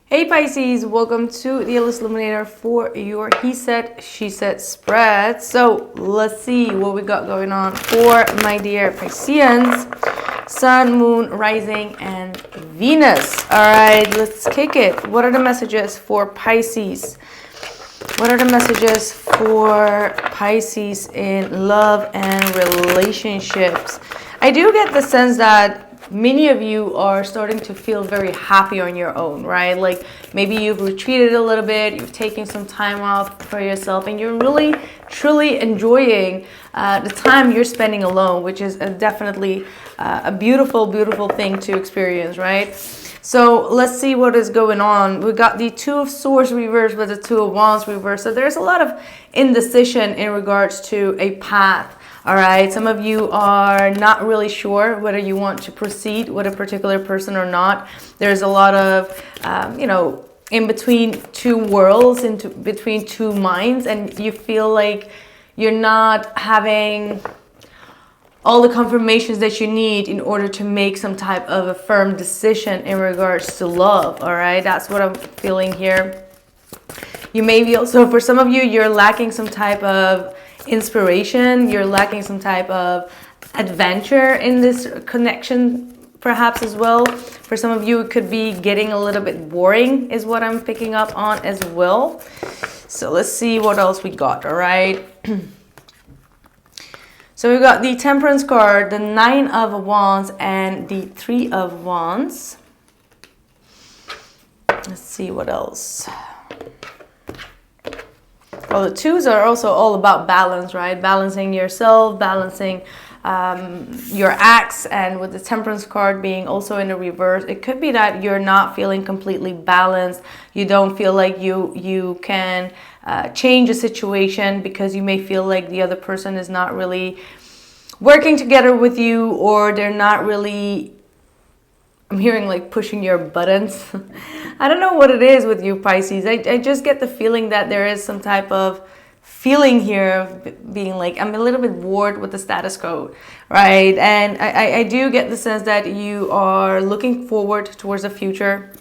Hey Pisces, welcome to the Illus Illuminator for your He Said, She Said spread. So let's see what we got going on for my dear Pisceans. Sun, Moon, Rising, and Venus. All right, let's kick it. What are the messages for Pisces? What are the messages for Pisces in love and relationships? I do get the sense that many of you are starting to feel very happy on your own, right? Like maybe you've retreated a little bit, you've taken some time off for yourself, and you're really, truly enjoying the time you're spending alone, which is definitely a beautiful, beautiful thing to experience, right? So let's see what is going on. We got the Two of Swords reversed with the Two of Wands reversed. So there's a lot of indecision in regards to a path. All right, some of you are not really sure whether you want to proceed with a particular person or not. There's a lot of, in between two worlds, between two minds, and you feel like you're not having all the confirmations that you need in order to make some type of a firm decision in regards to love. All right, that's what I'm feeling here. You may be also, for some of you, you're lacking some type of inspiration, you're lacking some type of adventure in this connection perhaps as well. For some of you, it could be getting a little bit boring is what I'm picking up on as well. So let's see what else we got. All right. So we got the Temperance card, the Nine of Wands, and the Three of Wands. Let's see what else. Well, the twos are also all about balance, right? Balancing yourself, balancing your acts, and with the Temperance card being also in the reverse, it could be that you're not feeling completely balanced. You don't feel like you can change a situation because you may feel like the other person is not really working together with you, or they're not really, I'm hearing like pushing your buttons. I don't know what it is with you Pisces. I just get the feeling that there is some type of feeling here of being like, I'm a little bit bored with the status quo, right? And I do get the sense that you are looking forward towards the future.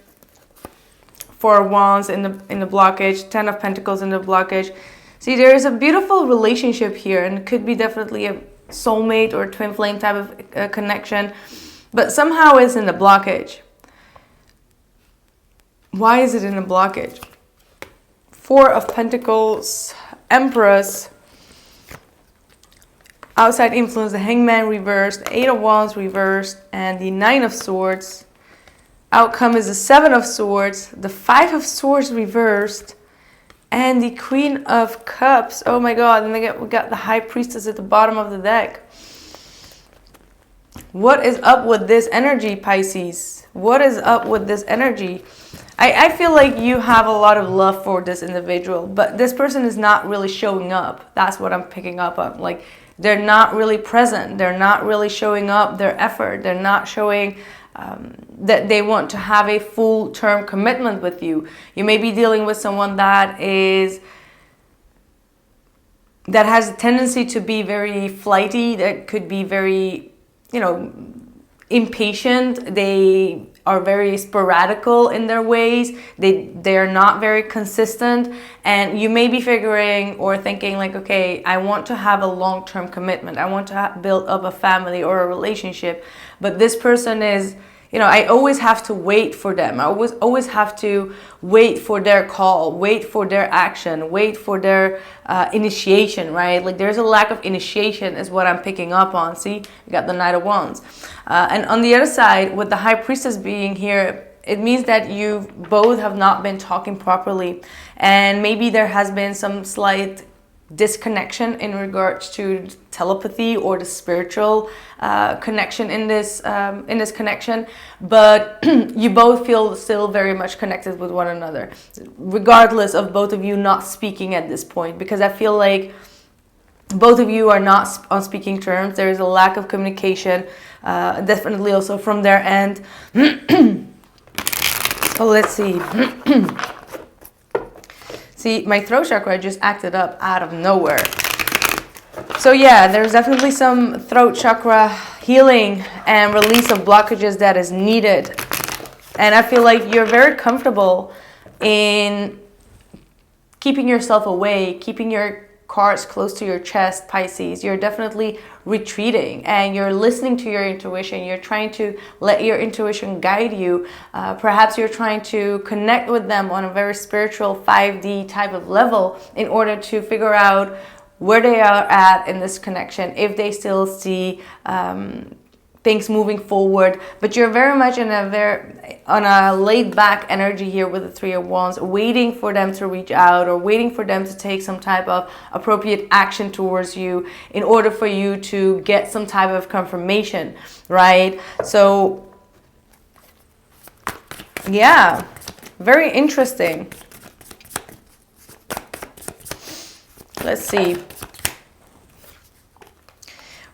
Four of Wands in the blockage, Ten of Pentacles in the blockage. See, there is a beautiful relationship here, and it could be definitely a soulmate or twin flame type of connection, but somehow it's in the blockage. Why is it in a blockage? Four of Pentacles, Empress, outside influence, the Hangman reversed, Eight of Wands reversed, and the Nine of Swords. Outcome is the Seven of Swords, the Five of Swords reversed, and the Queen of Cups. Oh my God, and we got the High Priestess at the bottom of the deck. What is up with this energy, Pisces? What is up with this energy? I feel like you have a lot of love for this individual, but this person is not really showing up. That's what I'm picking up on. Like, they're not really present. They're not really showing up their effort. They're not showing that they want to have a full-term commitment with you. You may be dealing with someone that has a tendency to be very flighty, that could be very, impatient. They are very sporadical in their ways. They're not very consistent, and you may be figuring or thinking like, okay, I want to have a long-term commitment. I want to build up a family or a relationship, but this person is, I always have to wait for them. I always have to wait for their call, wait for their action, wait for their initiation, right? Like there's a lack of initiation is what I'm picking up on. See, you got the Knight of Wands. And on the other side, with the High Priestess being here, it means that you both have not been talking properly. And maybe there has been some slight disconnection in regards to telepathy or the spiritual connection in this connection, but you both feel still very much connected with one another, regardless of both of you not speaking at this point, because I feel like both of you are not on speaking terms. There is a lack of communication, definitely also from their end. Oh, let's see. See, my throat chakra just acted up out of nowhere. So yeah, there's definitely some throat chakra healing and release of blockages that is needed. And I feel like you're very comfortable in keeping yourself away, keeping your cards close to your chest, Pisces. You're definitely retreating and you're listening to your intuition. You're trying to let your intuition guide you. Perhaps you're trying to connect with them on a very spiritual 5D type of level in order to figure out where they are at in this connection, if they still see things moving forward. But you're very much in a laid back energy here with the Three of Wands, waiting for them to reach out or waiting for them to take some type of appropriate action towards you in order for you to get some type of confirmation, right? So yeah, very interesting. Let's see.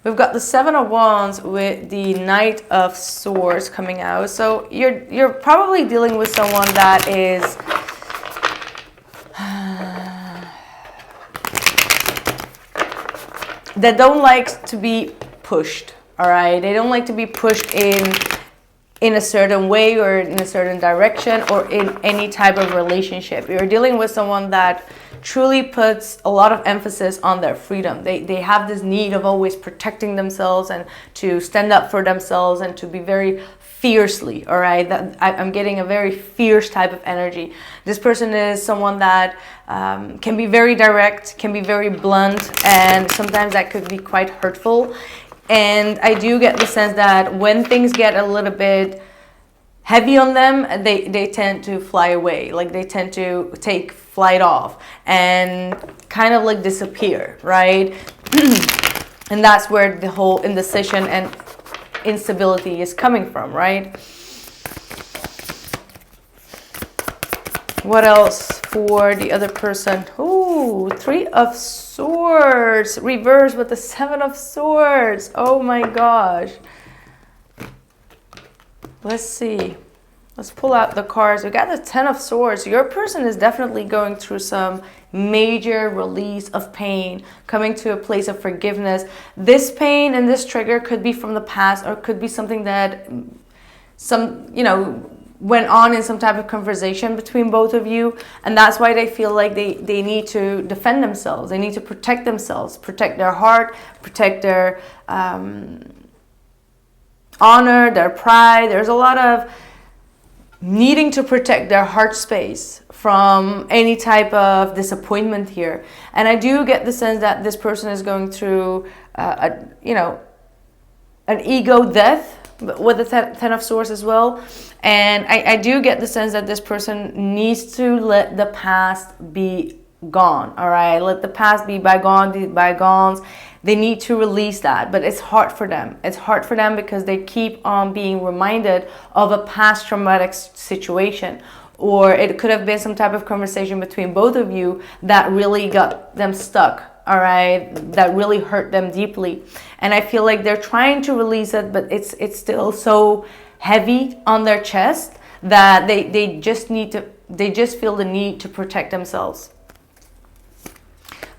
We've got the Seven of Wands with the Knight of Swords coming out. So you're probably dealing with someone that is that don't like to be pushed. All right, they don't like to be pushed in a certain way or in a certain direction or in any type of relationship. You're dealing with someone that truly puts a lot of emphasis on their freedom. They have this need of always protecting themselves and to stand up for themselves and to be very fiercely, all right? I'm getting a very fierce type of energy. This person is someone that can be very direct, can be very blunt, and sometimes that could be quite hurtful. And I do get the sense that when things get a little bit heavy on them, they tend to fly away. Like they tend to take flight off and kind of like disappear, right? And that's where the whole indecision and instability is coming from, right? What else for the other person? Ooh, Three of Swords reversed with the Seven of Swords. Oh my gosh. Let's see. Let's pull out the cards. We got the Ten of Swords. Your person is definitely going through some major release of pain, coming to a place of forgiveness. This pain and this trigger could be from the past or could be something that went on in some type of conversation between both of you. And that's why they feel like they need to defend themselves. They need to protect themselves, protect their heart, protect their honor, their pride. There's a lot of needing to protect their heart space from any type of disappointment here. And I do get the sense that this person is going through an ego death with the Ten of Swords as well. And I do get the sense that this person needs to let the past be gone, all right? Let the past be bygones. They need to release that, but it's hard for them. It's hard for them because they keep on being reminded of a past traumatic situation, or it could have been some type of conversation between both of you that really got them stuck, all right, that really hurt them deeply. And I feel like they're trying to release it, but it's still so heavy on their chest that they just feel the need to protect themselves.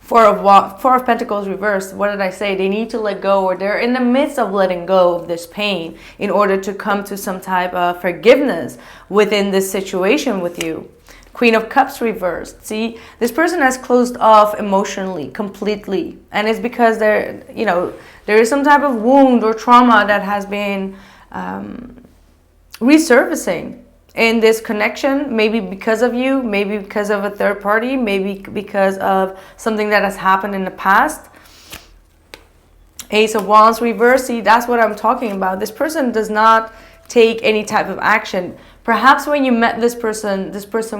Four of Pentacles reversed. What did I say? They need to let go, or they're in the midst of letting go of this pain in order to come to some type of forgiveness within this situation with you. Queen of Cups reversed. See, this person has closed off emotionally, completely. And it's because there is some type of wound or trauma that has been resurfacing in this connection, maybe because of you, maybe because of a third party, maybe because of something that has happened in the past. Ace of Wands reversed. See, that's what I'm talking about. This person does not take any type of action. Perhaps when you met this person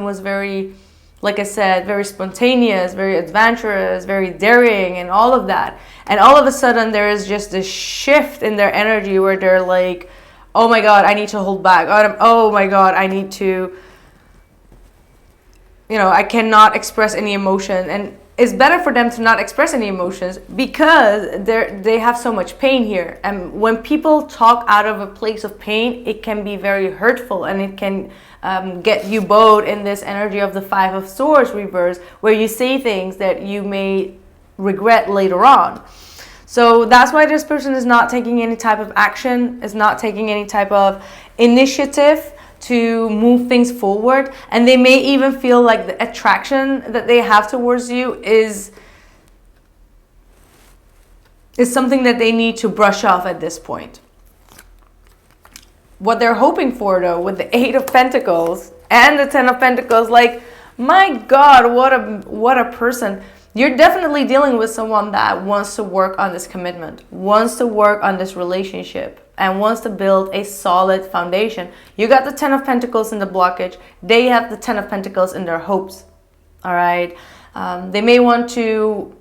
was very, like I said, very spontaneous, very adventurous, very daring, and all of that. And all of a sudden, there is just this shift in their energy where they're like, oh my God, I need to hold back. Oh my God, I need to, I cannot express any emotion. And it's better for them to not express any emotions because they have so much pain here. And when people talk out of a place of pain, it can be very hurtful, and it can get you both in this energy of the Five of Swords reverse, where you say things that you may regret later on. So that's why this person is not taking any type of action, is not taking any type of initiative to move things forward, and they may even feel like the attraction that they have towards you is something that they need to brush off at this point. What they're hoping for, though, with the 8 of Pentacles and the 10 of Pentacles, like, my God, what a person. You're definitely dealing with someone that wants to work on this commitment, wants to work on this relationship, and wants to build a solid foundation. You got the 10 of Pentacles in the blockage. They have the 10 of Pentacles in their hopes. All right. They may want to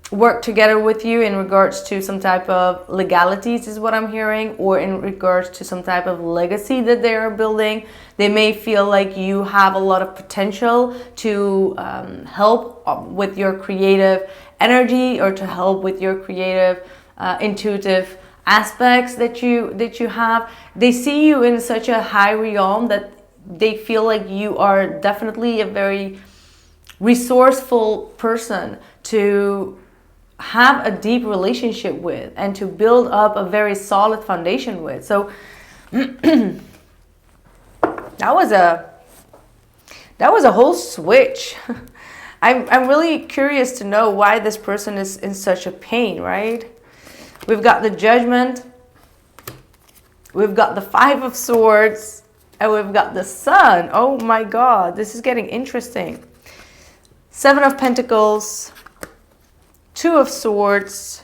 work together with you in regards to some type of legalities, is what I'm hearing, or in regards to some type of legacy that they are building. They may feel like you have a lot of potential to help with your creative energy, or to help with your creative, intuitive aspects that you have. They see you in such a high realm that they feel like you are definitely a very resourceful person to have a deep relationship with and to build up a very solid foundation with. So that was a whole switch. I'm really curious to know why this person is in such a pain, right? We've got the Judgment, we've got the 5 of Swords, and we've got the Sun. Oh my God, this is getting interesting. 7 of Pentacles, 2 of Swords,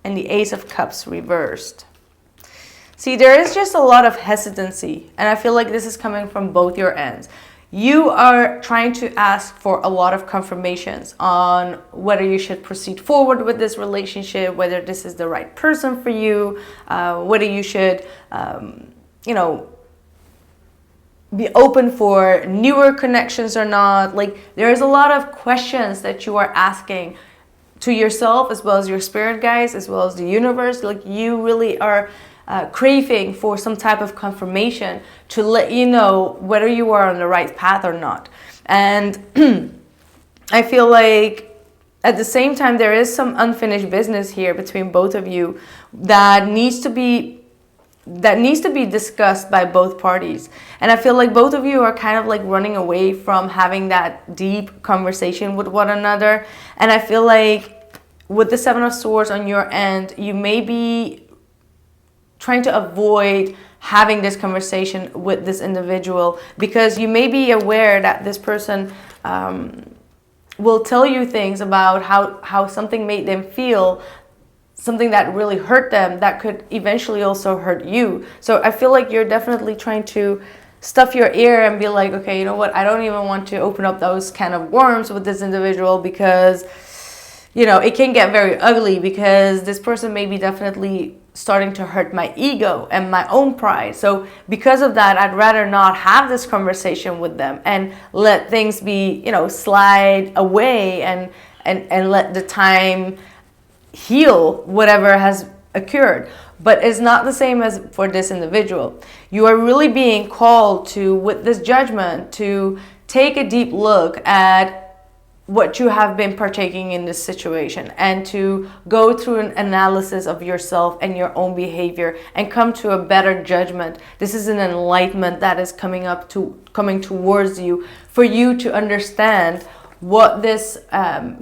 and the Ace of Cups reversed. See, there is just a lot of hesitancy, and I feel like this is coming from both your ends. You are trying to ask for a lot of confirmations on whether you should proceed forward with this relationship, whether this is the right person for you, whether you should, be open for newer connections or not. Like, there's a lot of questions that you are asking to yourself, as well as your spirit guides, as well as the universe. Like, you really are craving for some type of confirmation to let you know whether you are on the right path or not. And I feel like at the same time, there is some unfinished business here between both of you that needs to be discussed by both parties. And I feel like both of you are kind of like running away from having that deep conversation with one another. And I feel like with the 7 of Swords on your end, you may be trying to avoid having this conversation with this individual, because you may be aware that this person will tell you things about how something made them feel, something that really hurt them, that could eventually also hurt you. So I feel like you're definitely trying to stuff your ear and be like, okay, you know what, I don't even want to open up those kind of worms with this individual, because it can get very ugly, because this person may be definitely starting to hurt my ego and my own pride. So because of that, I'd rather not have this conversation with them and let things be, slide away and let the time heal whatever has occurred. But it's not the same as for this individual. You are really being called to, with this Judgment, to take a deep look at what you have been partaking in this situation, and to go through an analysis of yourself and your own behavior and come to a better judgment. This is an enlightenment that is coming towards you, for you to understand what this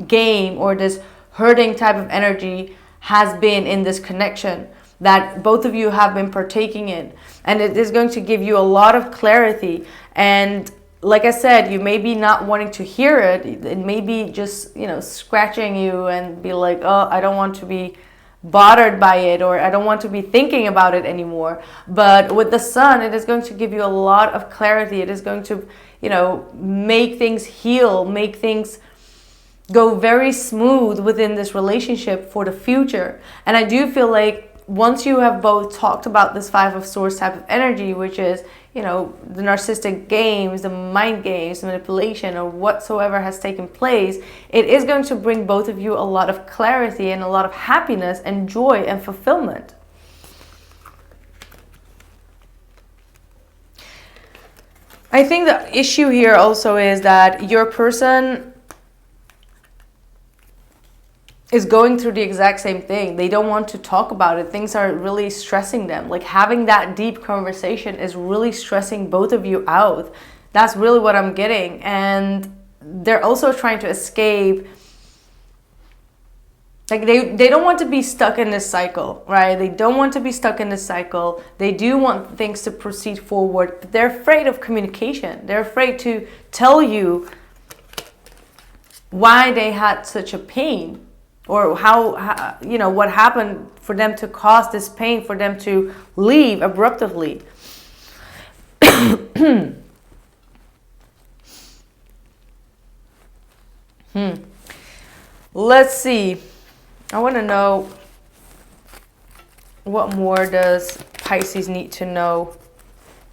game or this hurting type of energy has been in this connection that both of you have been partaking in. And it is going to give you a lot of clarity. And like I said, you may be not wanting to hear it. It may be just, scratching you and be like, oh, I don't want to be bothered by it, or I don't want to be thinking about it anymore. But with the Sun, it is going to give you a lot of clarity. It is going to, make things heal, make things go very smooth within this relationship for the future. And I do feel like once you have both talked about this 5 of Swords type of energy, which is, the narcissistic games, the mind games, manipulation, or whatsoever has taken place, it is going to bring both of you a lot of clarity and a lot of happiness and joy and fulfillment. I think the issue here also is that your person is going through the exact same thing. They don't want to talk about it. Things are really stressing them. Like having that deep conversation is really stressing both of you out. That's really what I'm getting. And they're also trying to escape. Like they don't want to be stuck in this cycle, right? They don't want to be stuck in this cycle. They do want things to proceed forward, but they're afraid of communication. They're afraid to tell you why they had such a pain, or how you know, what happened for them to cause this pain, for them to leave abruptly. Let's see. I want to know, what more does Pisces need to know?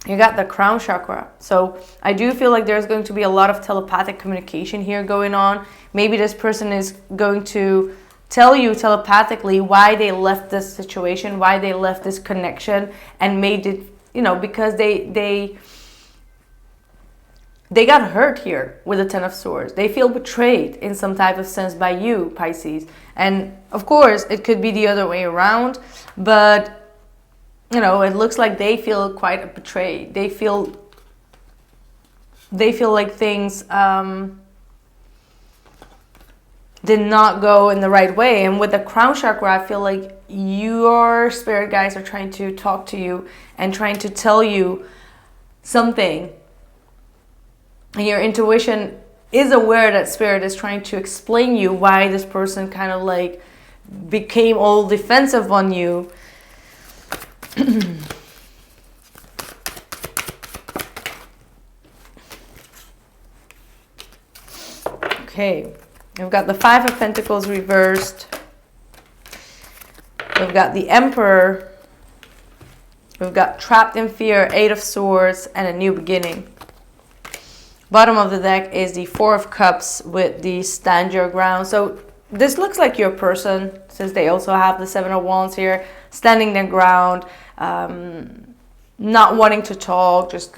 You got the crown chakra. So I do feel like there's going to be a lot of telepathic communication here going on. Maybe this person is going to tell you telepathically why they left this situation, why they left this connection, and made it, you know, because they got hurt here with the Ten of Swords. They feel betrayed in some type of sense by you, Pisces. And of course, it could be the other way around, but you know, it looks like they feel quite betrayed. They feel like things did not go in the right way. And with the crown chakra, I feel like your spirit guides are trying to talk to you and trying to tell you something. And your intuition is aware that spirit is trying to explain you why this person kind of like became all defensive on you. Okay, we've got the Five of Pentacles reversed. We've got the Emperor. We've got Trapped in Fear, Eight of Swords, and a New Beginning. Bottom of the deck is the Four of Cups with the Stand Your Ground. So this looks like your person, since they also have the Seven of Wands here, standing their ground, not wanting to talk, just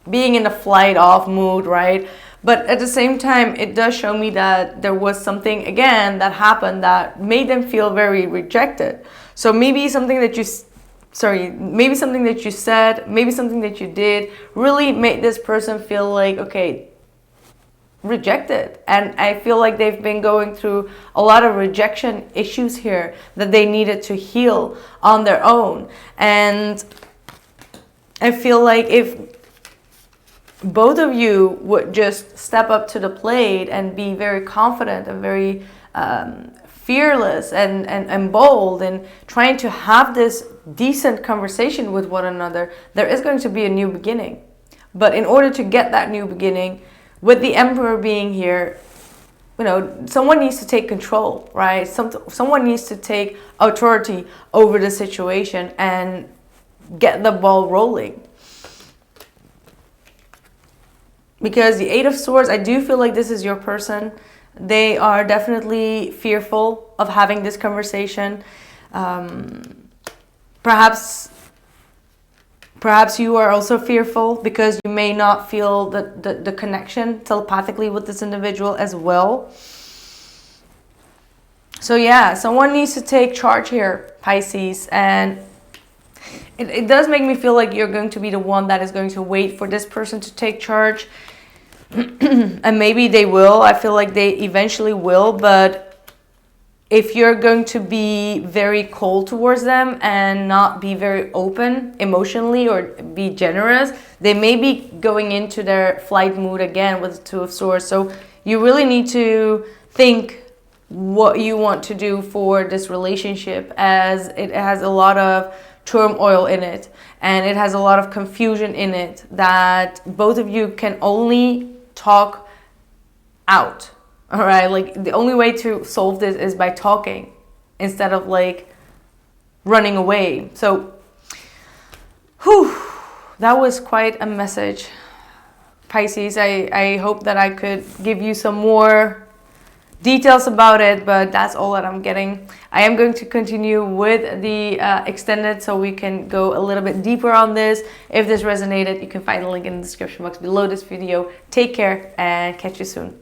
being in a flight off mood, right? But at the same time, it does show me that there was something, again, that happened that made them feel very rejected. So maybe something that maybe something that you said, maybe something that you did really made this person feel like, okay, rejected. And I feel like they've been going through a lot of rejection issues here that they needed to heal on their own. And I feel like if both of you would just step up to the plate and be very confident and very fearless and bold and trying to have this decent conversation with one another, there is going to be a new beginning. But in order to get that new beginning, with the Emperor being here, you know, someone needs to take control, right? Someone needs to take authority over the situation and get the ball rolling. Because the Eight of Swords, I do feel like this is your person. They are definitely fearful of having this conversation. Perhaps you are also fearful because you may not feel the connection telepathically with this individual as well. So yeah, someone needs to take charge here, Pisces. And it does make me feel like you're going to be the one that is going to wait for this person to take charge. And maybe they will. I feel like they eventually will. But if you're going to be very cold towards them and not be very open emotionally or be generous, they may be going into their flight mood again with the Two of Swords. So you really need to think what you want to do for this relationship, as it has a lot of turmoil in it and it has a lot of confusion in it that both of you can only talk out. All right, like the only way to solve this is by talking instead of like running away. So that was quite a message, Pisces. I hope that I could give you some more details about it, but that's all that I'm getting. I am going to continue with the extended so we can go a little bit deeper on this. If this resonated, you can find the link in the description box below this video. Take care and catch you soon.